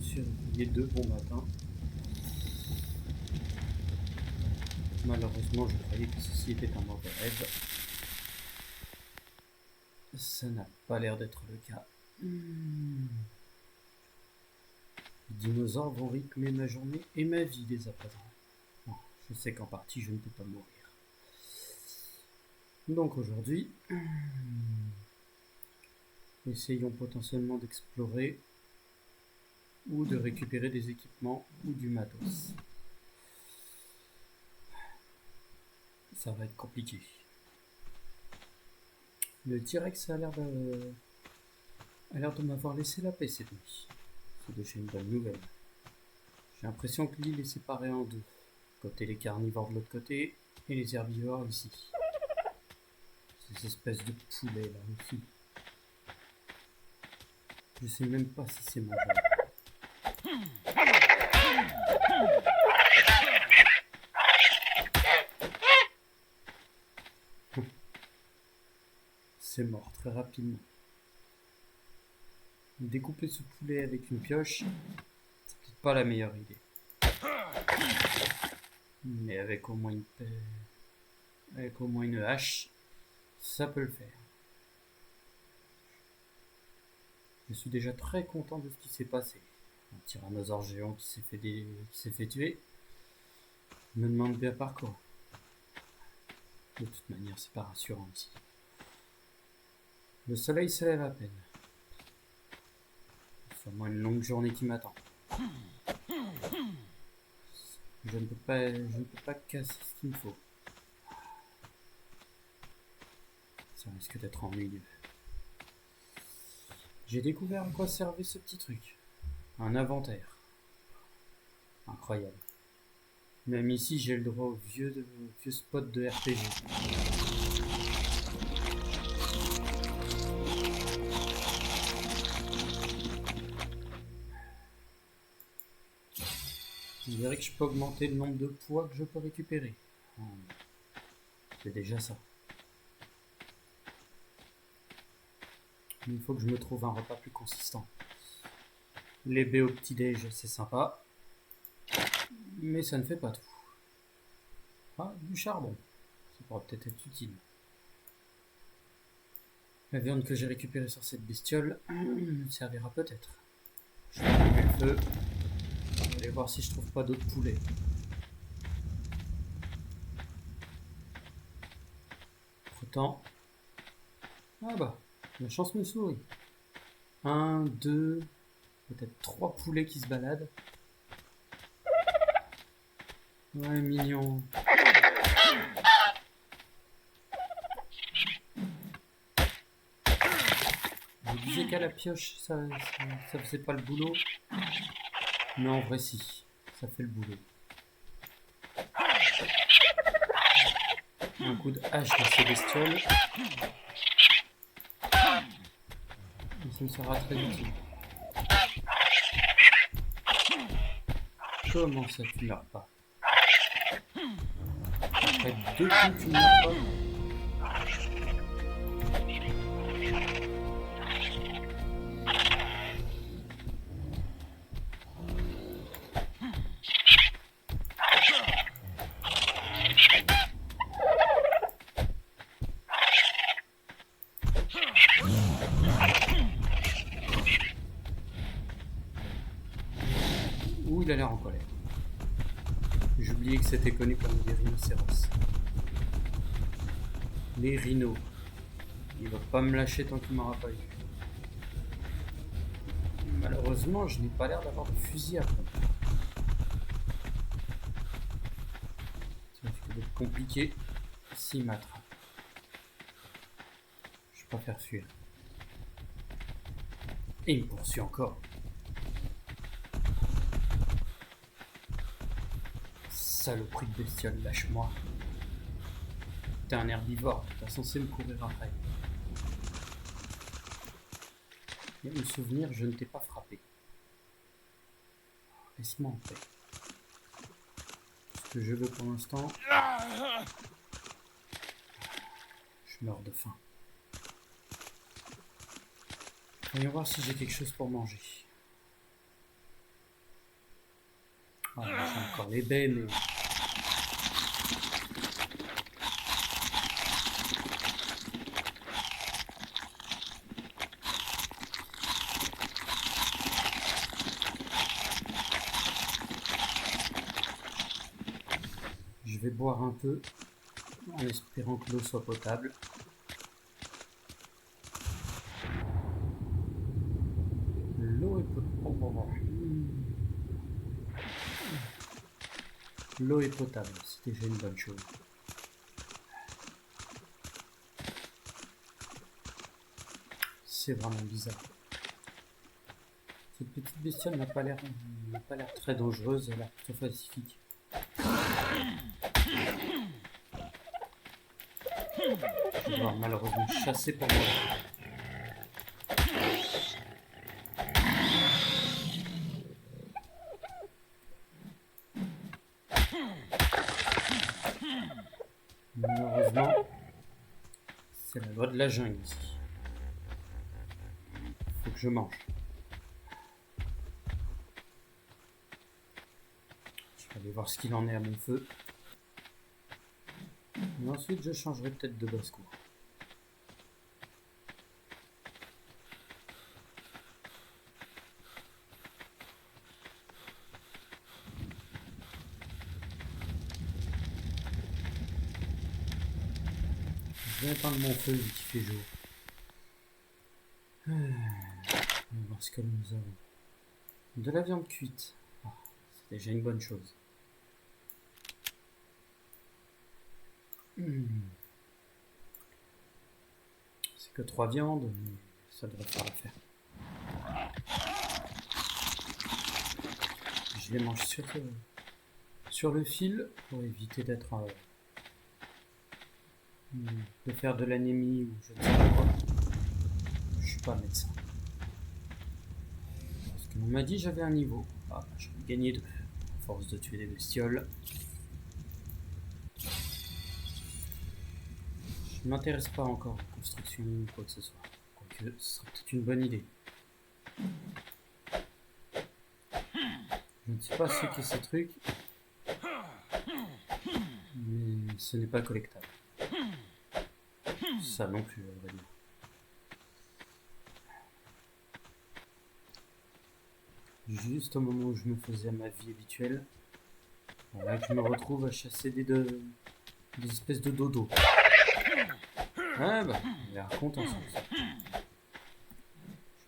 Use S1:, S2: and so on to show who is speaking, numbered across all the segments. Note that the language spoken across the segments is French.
S1: suis réveillé de bon matin. Malheureusement, je croyais que ceci était un mauvais rêve. Ça n'a pas l'air d'être le cas. Les dinosaures vont rythmer ma journée et ma vie dès à présent. Bon, je sais qu'en partie, je ne peux pas mourir. Donc aujourd'hui, essayons potentiellement d'explorer ou de récupérer des équipements ou du matos. Ça va être compliqué. Le T-Rex a l'air de m'avoir laissé la paix cette nuit. C'est déjà une bonne nouvelle. J'ai l'impression que l'île est séparée en deux. Côté les carnivores de l'autre côté et les herbivores ici. Ces espèces de poulets là aussi. Je sais même pas si c'est mangeable. C'est mort très rapidement. Découper ce poulet avec une pioche, c'est peut-être pas la meilleure idée. Mais avec au moins une hache, ça peut le faire. Je suis déjà très content de ce qui s'est passé. Un tyrannosaure géant qui s'est fait tuer. Je me demande bien par quoi. De toute manière, c'est pas rassurant ici. Le soleil se lève à peine. C'est vraiment une longue journée qui m'attend. Je ne peux pas casser ce qu'il me faut. Ça risque d'être ennuyeux. J'ai découvert à quoi servait ce petit truc. Un inventaire. Incroyable. Même ici, j'ai le droit au vieux spot de RPG. Je dirais que je peux augmenter le nombre de poids que je peux récupérer. C'est déjà ça. Mais il faut que je me trouve un repas plus consistant. Les baies au petit-déj, c'est sympa. Mais ça ne fait pas tout. Ah, du charbon. Ça pourra peut-être être utile. La viande que j'ai récupérée sur cette bestiole me servira peut-être. Je vais allumer le feu. Je vais aller voir si je trouve pas d'autres poulets. Entre-temps... Ah bah, la chance me sourit. 1, 2, peut-être 3 poulets qui se baladent. Ouais, mignon. Je disais qu'à la pioche, ça faisait pas le boulot. Mais en vrai, si. Ça fait le boulot. Un coup de hache dans ces bestioles. Et ça me sera très utile. Comment ça, tu meurs pas? Après 2 coups, tu meurs pas? Ouh, il a l'air en colère. J'oubliais que c'était connu comme des rhinocéros. Les rhinos. Il va pas me lâcher tant qu'il m'aura pas eu. Malheureusement, je n'ai pas l'air d'avoir de fusil à pompe. Ça risque d'être compliqué s'il m'attrape. Je préfère fuir. Et il me poursuit encore. Saloperie de bestiole, lâche-moi. T'es un herbivore, t'es censé me courir après. Et me souvenir, je ne t'ai pas frappé. Laisse-moi en paix. Ce que je veux pour l'instant... Je meurs de faim. Voyons voir si j'ai quelque chose pour manger. Ah, j'ai encore les baies, mais... Je vais boire un peu, en espérant que l'eau soit potable. L'eau est potable. L'eau est potable, c'est déjà une bonne chose. C'est vraiment bizarre. Cette petite bestiole n'a pas l'air très dangereuse, elle a l'air plutôt pacifique. Je vais devoir malheureusement chasser pour moi. Malheureusement, c'est la loi de la jungle ici. Faut que je mange. Je vais aller voir ce qu'il en est à mon feu. Et ensuite, je changerai peut-être de basse-cour. Je vais éteindre mon feu vu qu'il fait jour. On va voir ce que nous avons. De la viande cuite. Ah, c'est déjà une bonne chose. C'est que 3 viandes, mais ça devrait faire l'affaire. Je les mange sur le fil pour éviter d'être de faire de l'anémie ou je ne sais pas quoi. Je suis pas médecin. Parce qu'on m'a dit j'avais un niveau. Ah, je vais gagner 2 à force de tuer des bestioles. Je ne m'intéresse pas encore à la construction ou quoi que ce soit. Quoique ce serait peut-être une bonne idée. Je ne sais pas ce qu'est ce truc. Mais ce n'est pas collectable. Ça non plus, à vrai dire. Juste au moment où je me faisais ma vie habituelle, voilà que je me retrouve à chasser des espèces de dodos. Ah bah, il a l'air content ça. Je vais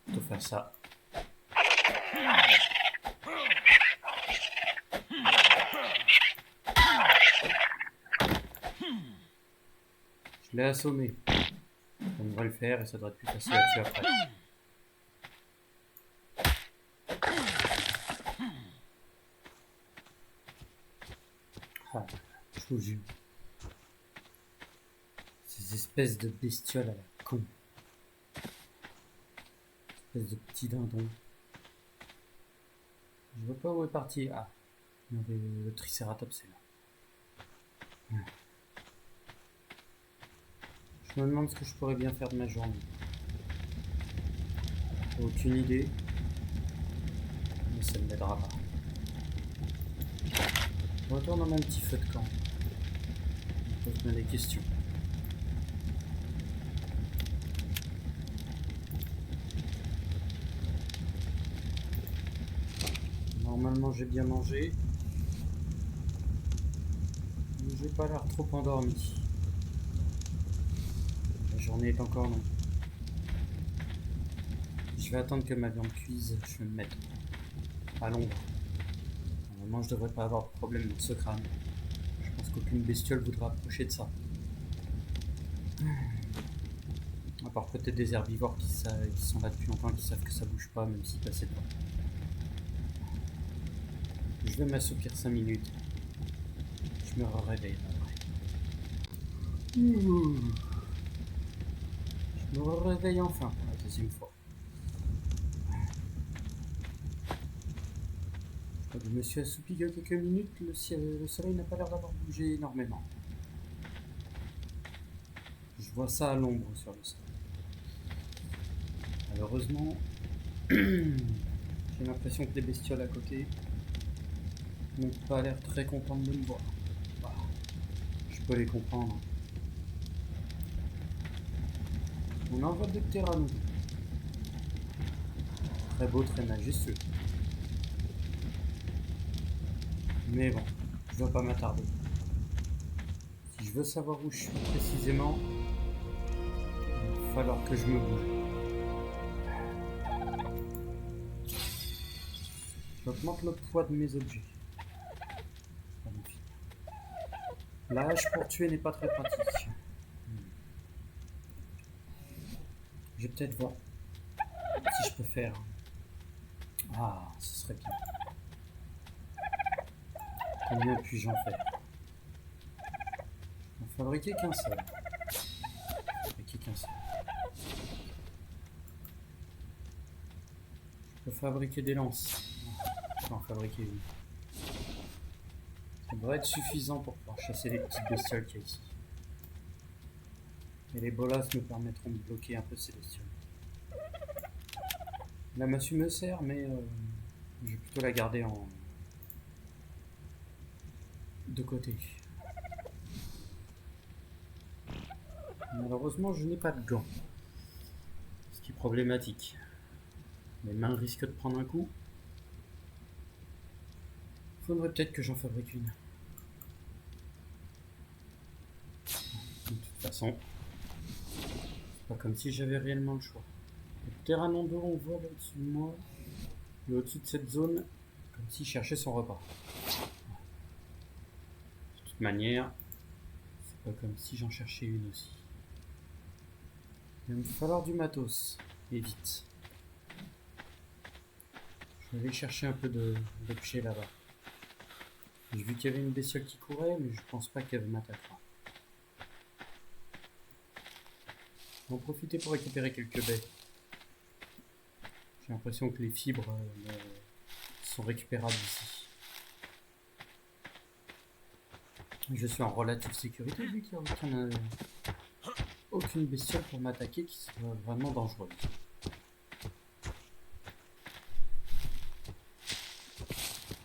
S1: plutôt faire ça. Je l'ai assommé. Ça devrait le faire et ça devrait être plus facile à tuer après. Ah, je vous jure. Ces espèces de bestioles à la con. Espèces de petits dindons. Je vois pas où est parti. Ah, le tricératops est là. Je me demande ce que je pourrais bien faire de ma journée. Aucune idée. Mais ça ne m'aidera pas. Je retourne à mon petit feu de camp. Je pose bien des questions. Normalement j'ai bien mangé. Mais j'ai pas l'air trop endormi. La journée est encore longue. Je vais attendre que ma viande cuise, je vais me mettre à l'ombre. Normalement je devrais pas avoir de problème dans ce crâne. Je pense qu'aucune bestiole voudra approcher de ça. À part peut-être des herbivores qui sont là depuis longtemps, qui savent que ça bouge pas, même s'ils passaient pas. Je vais m'assoupir 5 minutes. Je me réveille après. Je me réveille enfin pour la deuxième fois. Je me suis assoupi il y a quelques minutes, le soleil n'a pas l'air d'avoir bougé énormément. Je vois ça à l'ombre sur le sol. Malheureusement, j'ai l'impression que les bestioles à côté n'ont pas l'air très contents de me voir. Bah, je peux les comprendre. On envoie des pteranodons. Très beau, très majestueux. Mais bon, je dois pas m'attarder. Si je veux savoir où je suis précisément, il va falloir que je me bouge. J'augmente le poids de mes objets. L'âge pour tuer n'est pas très pratique. Je vais peut-être voir si je peux faire. Ah, ce serait bien. Combien puis-je en faire? On va fabriquer qu'un seul. Fabriquer qu'un seul. Je peux fabriquer des lances. Je peux en fabriquer une. Ça devrait être suffisant pour pouvoir chasser les petites bestioles qu'il y a ici. Et les bolas me permettront de bloquer un peu ces bestioles. La massue me sert, mais je vais plutôt la garder de côté. Malheureusement, je n'ai pas de gants. Ce qui est problématique. Mes mains risquent de prendre un coup. Faudrait peut-être que j'en fabrique une. De toute façon, c'est pas comme si j'avais réellement le choix. Le pteranodon, on voit là-dessus de moi, et au-dessus de cette zone, comme s'il cherchait son repas. De toute manière, c'est pas comme si j'en cherchais une aussi. Il va me falloir du matos, et vite. Je vais aller chercher un peu d'objets là-bas. J'ai vu qu'il y avait une bestiole qui courait, mais je pense pas qu'elle m'attaquera. Je vais en profiter pour récupérer quelques baies. J'ai l'impression que les fibres sont récupérables ici. Je suis en relative sécurité vu qu'il n'y a aucune bestiole pour m'attaquer qui soit vraiment dangereuse.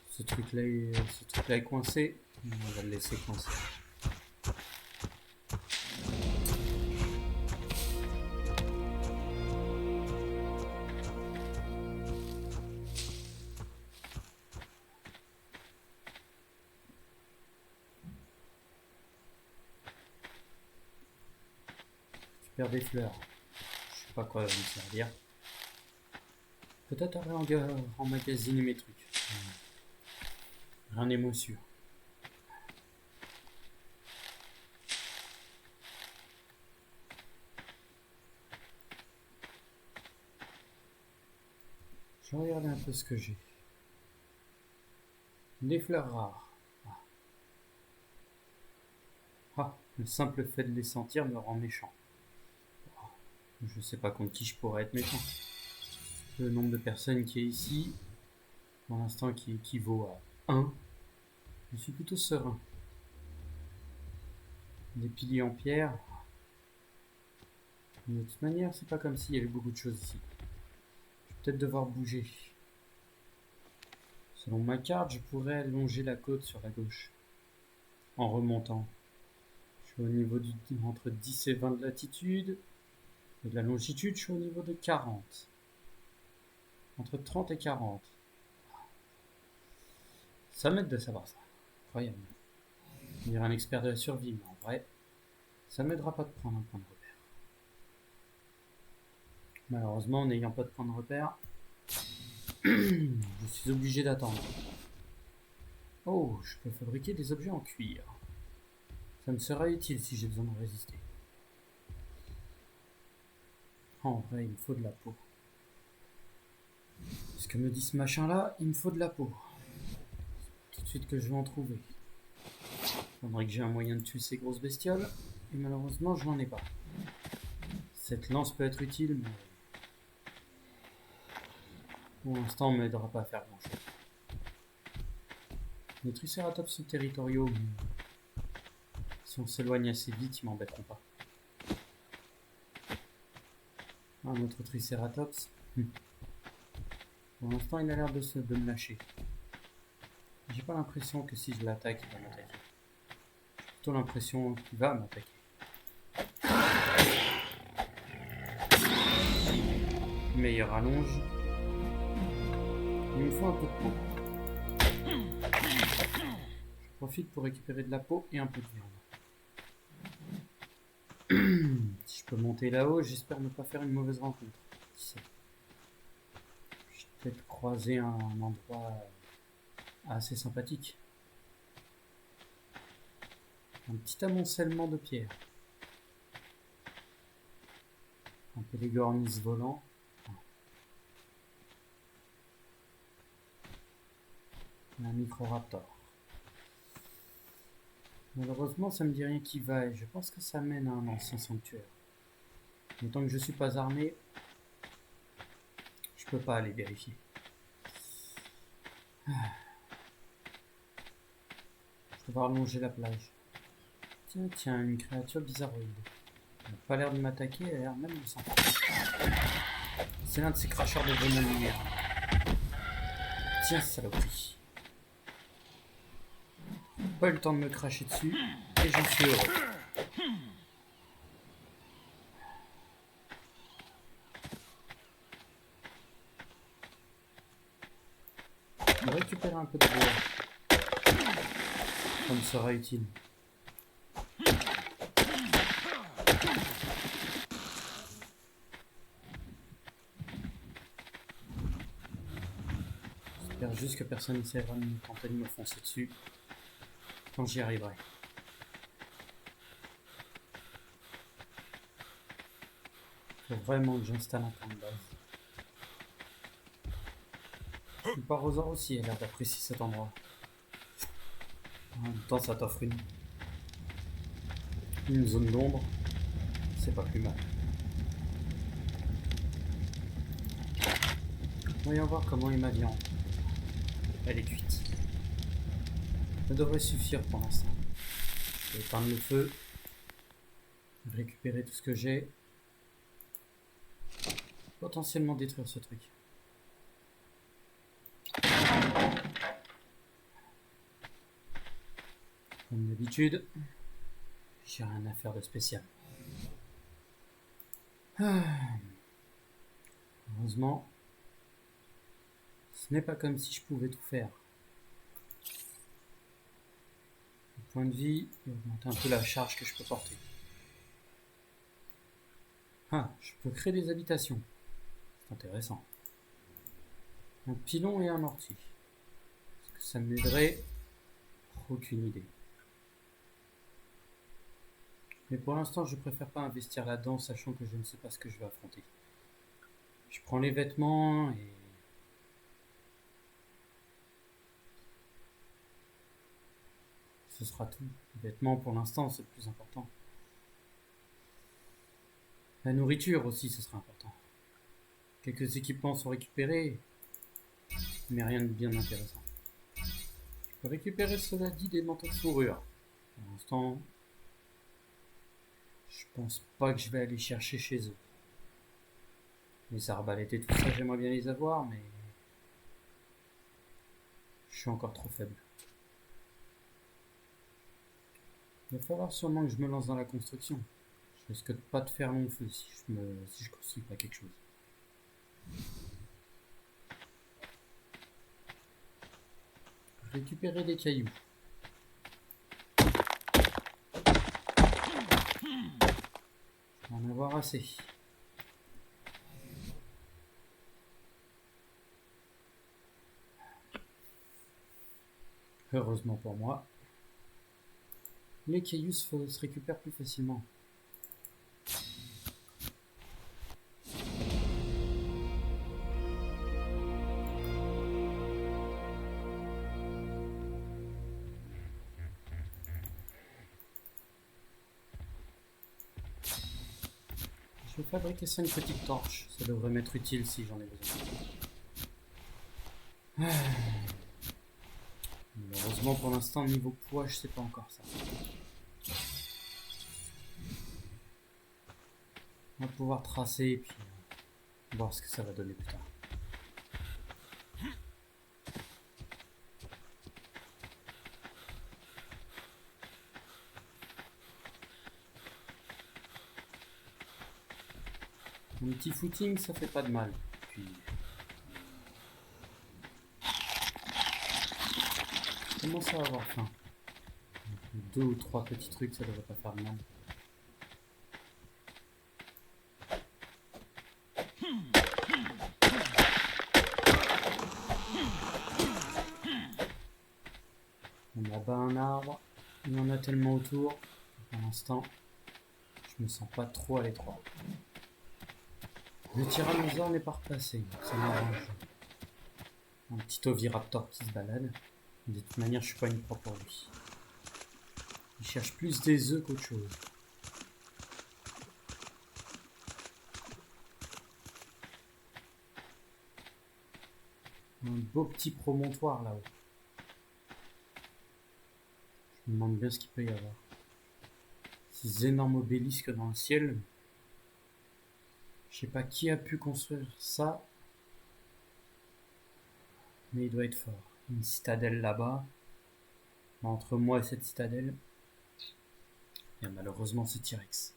S1: Ce truc-là est coincé. On va le laisser coincer. Je perds des fleurs. Je sais pas quoi me servir. Peut-être emmagasiner mes trucs. Rien n'est moins sûr. Je vais regarder un peu ce que j'ai. Des fleurs rares. Ah, le simple fait de les sentir me rend méchant. Je sais pas contre qui je pourrais être méchant. Le nombre de personnes qui est ici, pour l'instant, qui équivaut à 1. Je suis plutôt serein. Des piliers en pierre. De toute manière, c'est pas comme s'il y avait beaucoup de choses ici. Je vais peut-être devoir bouger. Selon ma carte, je pourrais allonger la côte sur la gauche. En remontant. Je suis au niveau entre 10 et 20 de latitude. Et de la longitude, je suis au niveau de 40. Entre 30 et 40. Ça m'aide de savoir ça. Incroyable. Je dirais un expert de la survie, mais en vrai, ça m'aidera pas de prendre un point de repère. Malheureusement, en n'ayant pas de point de repère, je suis obligé d'attendre. Oh, je peux fabriquer des objets en cuir. Ça me sera utile si j'ai besoin de résister. En vrai, il me faut de la peau. Ce que me dit ce machin-là, il me faut de la peau. Tout de suite que je vais en trouver. Il faudrait que j'ai un moyen de tuer ces grosses bestioles, et malheureusement, je n'en ai pas. Cette lance peut être utile, mais pour l'instant, on ne m'aidera pas à faire grand-chose. Les tricératops sont territoriaux, mais si on s'éloigne assez vite, ils m'embêteront pas. Un autre tricératops. Pour l'instant, il a l'air de me lâcher. J'ai pas l'impression que si je l'attaque, il va m'attaquer. J'ai plutôt l'impression qu'il va m'attaquer. Meilleure rallonge. Il me faut un peu de peau. Je profite pour récupérer de la peau et un peu de viande. Si je peux monter là-haut, j'espère ne pas faire une mauvaise rencontre. Qui sait? Je vais peut-être croiser un endroit assez sympathique. Un petit amoncellement de pierres. Un peu des gornis volants. Un micro-raptor. Malheureusement, ça me dit rien qui va et je pense que ça mène à un ancien sanctuaire. Mais tant que je suis pas armé, je peux pas aller vérifier. Je vais devoir longer la plage. Tiens, une créature bizarroïde. Elle n'a pas l'air de m'attaquer, elle a l'air même de s'en faire. C'est l'un de ces cracheurs de venin de lumière. Tiens, saloperie. Pas eu le temps de me cracher dessus, et j'en suis heureux. Je vais récupérer un peu de bois. Ça me sera utile. J'espère juste que personne n'essaiera de me tenter de me foncer dessus quand j'y arriverai. Faut vraiment que j'installe un point de base. Le parosaure aussi a l'air d'apprécier cet endroit. En même temps, ça t'offre une zone d'ombre. C'est pas plus mal. Voyons voir comment est ma viande. Elle est cuite. Ça devrait suffire pour l'instant. Je vais éteindre le feu. Récupérer tout ce que j'ai. Potentiellement détruire ce truc. Comme d'habitude, j'ai rien à faire de spécial. Heureusement, ce n'est pas comme si je pouvais tout faire. Le point de vie augmente un peu la charge que je peux porter. Je peux créer des habitations. C'est intéressant. Un pilon et un ortie. Est-ce que ça m'aiderait? Aucune idée. Mais pour l'instant, je préfère pas investir là-dedans, sachant que je ne sais pas ce que je vais affronter. Je prends les vêtements et... ce sera tout. Les vêtements, pour l'instant, c'est le plus important. La nourriture aussi, ce sera important. Quelques équipements sont récupérés, mais rien de bien intéressant. Je peux récupérer, cela dit, des manteaux de fourrure. Pour l'instant, je pense pas que je vais aller chercher chez eux. Les arbalètes et tout ça, j'aimerais bien les avoir, mais je suis encore trop faible. Il va falloir sûrement que je me lance dans la construction. Je risque de pas de faire long feu si je construis pas quelque chose. Récupérer des cailloux. Je vais en avoir assez. Heureusement pour moi, les cailloux se récupèrent plus facilement. Je vais fabriquer 5 petites torches. Ça devrait m'être utile si j'en ai besoin. Malheureusement pour l'instant, niveau poids, je sais pas encore ça. On va pouvoir tracer et puis voir ce que ça va donner plus tard. Un petit footing, ça fait pas de mal. Puis... je commence à avoir faim. 2 ou 3 petits trucs, ça devrait pas faire de mal. On a bas un arbre. Il y en a tellement autour. Pour l'instant, je me sens pas trop à l'étroit. Le tyrannosaure n'est pas repassé, donc ça m'arrange. Un petit oviraptor qui se balade. De toute manière, je suis pas une proie pour lui. Il cherche plus des œufs qu'autre chose. Un beau petit promontoire là-haut. Je me demande bien ce qu'il peut y avoir. Ces énormes obélisques dans le ciel. Je sais pas qui a pu construire ça. Mais il doit être fort. Une citadelle là-bas. Entre moi et cette citadelle, il y a malheureusement ce T-Rex.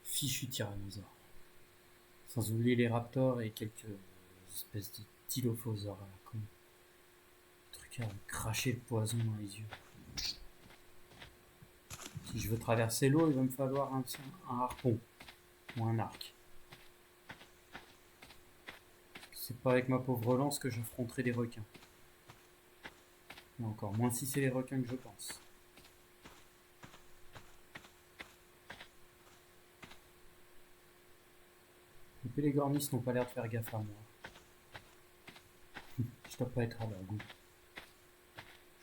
S1: Fichu tyrannosaure. Sans oublier les raptors et quelques espèces de dilophosaures là, comme truc à cracher le poison dans les yeux. Si je veux traverser l'eau, il va me falloir un harpon ou un arc. C'est pas avec ma pauvre lance que j'affronterai des requins. Et encore moins si c'est les requins que je pense. Les pélégornis n'ont pas l'air de faire gaffe à moi. Je dois pas être à leur goût.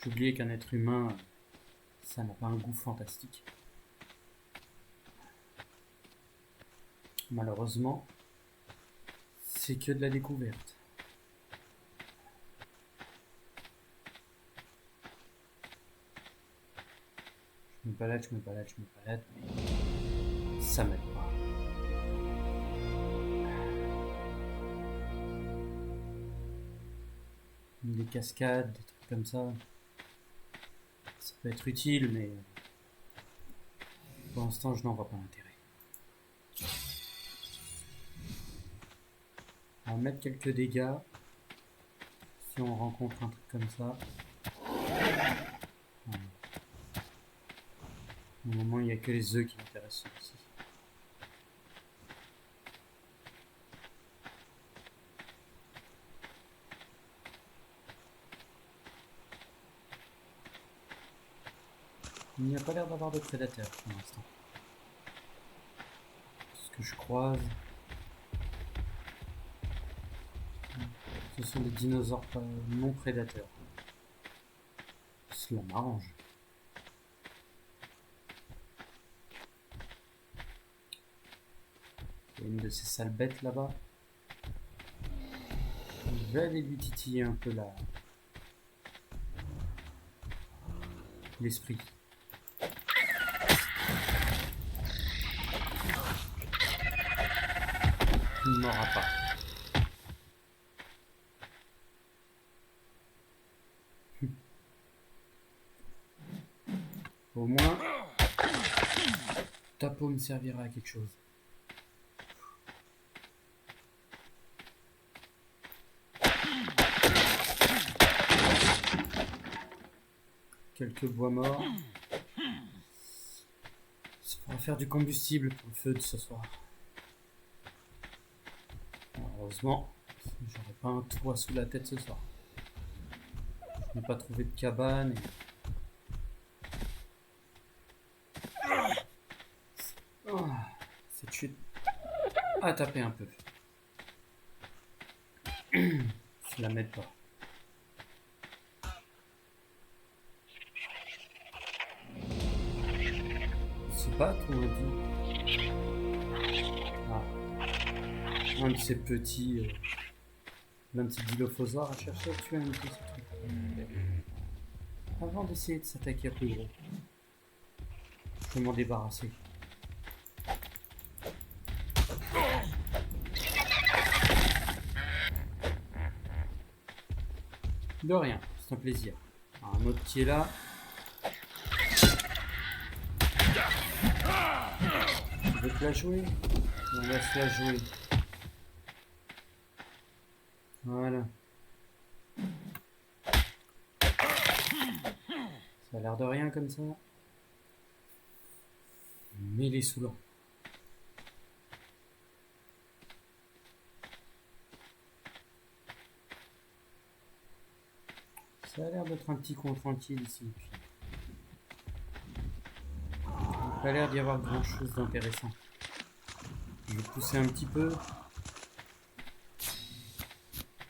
S1: J'oubliais qu'un être humain, ça n'a pas un goût fantastique. Malheureusement, c'est que de la découverte. Je me balade, mais ça m'aide pas. Des cascades, des trucs comme ça peut être utile, mais pour l'instant je n'en vois pas l'intérêt. On va mettre quelques dégâts si on rencontre un truc comme ça. Au moment, il n'y a que les œufs qui m'intéressent ici. Il n'y a pas l'air d'avoir de prédateurs pour l'instant. Ce que je croise, ce sont des dinosaures non prédateurs. Cela m'arrange. Il y a une de ces sales bêtes là-bas. Je vais aller lui titiller un peu l'esprit. Il ne m'aura pas. Au moins, ta peau me servira à quelque chose. Quelques bois morts. Ça pourra faire du combustible pour le feu de ce soir. Heureusement, j'aurai pas un toit sous la tête ce soir. Je n'ai pas trouvé de cabane. Cette chute a tapé un peu. Cela m'aide pas. C'est pas tout dit. Ah. Un de ces petits... l'un de ces dilophosaures a cherché à tuer un de ces trucs. Avant d'essayer de s'attaquer à plus gros. Je vais m'en débarrasser. De rien, c'est un plaisir. Alors, un autre qui est là. Tu veux te la jouer? On va se la jouer. Voilà. Ça a l'air de rien comme ça. Mais les saoulant. Ça a l'air d'être un petit coin tranquille ici. Il n'a pas l'air d'y avoir grand chose d'intéressant. Je vais pousser un petit peu.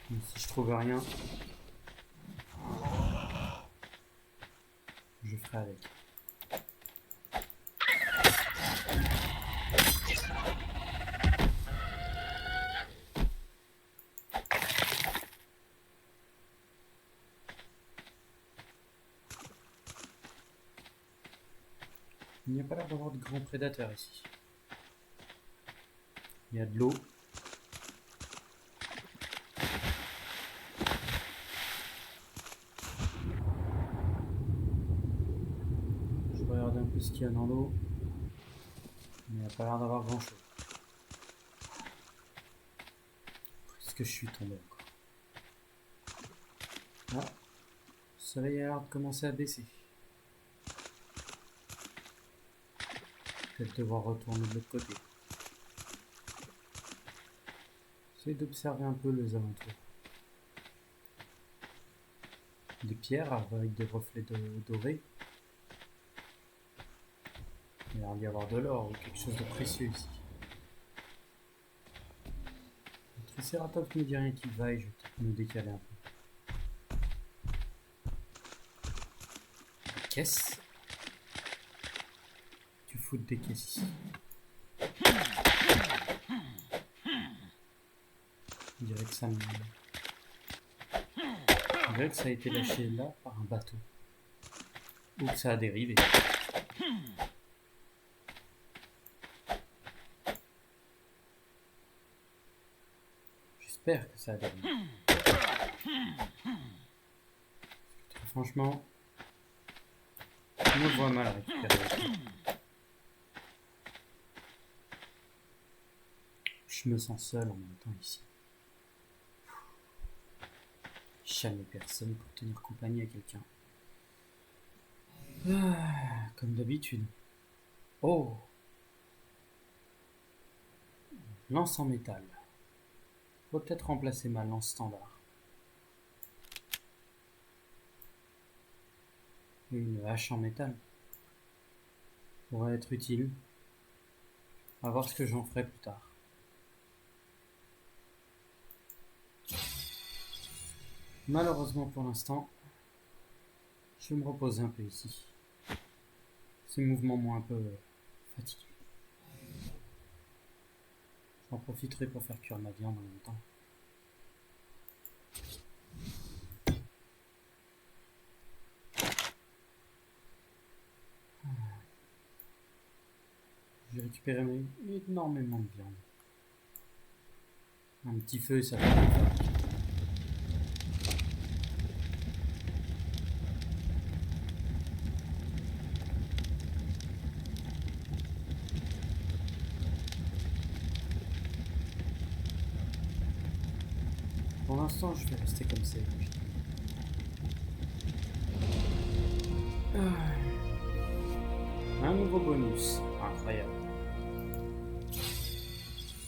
S1: Même si je trouve rien, je ferai avec. Il n'y a pas l'air d'avoir de grands prédateurs ici. Il y a de l'eau. Je regarde un peu ce qu'il y a dans l'eau. Il n'y a pas l'air d'avoir grand chose. Est-ce que je suis tombé encore? Ah, le soleil a l'air de commencer à baisser. Peut-être devoir retourner de l'autre côté. J'essaie d'observer un peu les alentours. Des pierres avec des reflets dorés. Il y a l'air d'y avoir de l'or ou quelque chose de précieux ici. Le Triceratops ne dit rien qui vaille, je vais peut-être me décaler un peu. Des caisses? Tu fous des caisses ici. On dirait que ça me... On dirait que ça a été lâché là par un bateau. Ou que ça a dérivé. J'espère que ça a dérivé. Très franchement, je me vois mal récupérer. Je me sens seul en même temps ici. Jamais personne pour tenir compagnie à quelqu'un. Ah, comme d'habitude. Oh! Lance en métal. Faut peut-être remplacer ma lance standard. Et une hache en métal pourrait être utile. À voir ce que j'en ferai plus tard. Malheureusement pour l'instant, je vais me reposer un peu ici. Ces mouvements m'ont un peu fatigué. J'en profiterai pour faire cuire ma viande en même temps. J'ai récupéré énormément de viande. Un petit feu, ça va bien faire. Pour l'instant, je vais rester comme c'est. Un nouveau bonus. Incroyable.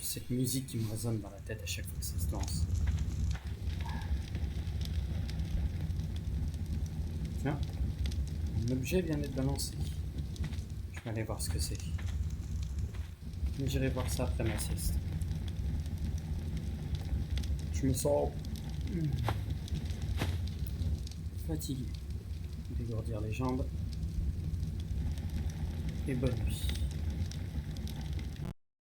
S1: Cette musique qui me résonne dans la tête à chaque fois que ça se lance. Tiens, un objet vient d'être balancé. Je vais aller voir ce que c'est. Mais j'irai voir ça après ma sieste. Je me sens fatigué. Dégourdir les jambes. Et bonne nuit.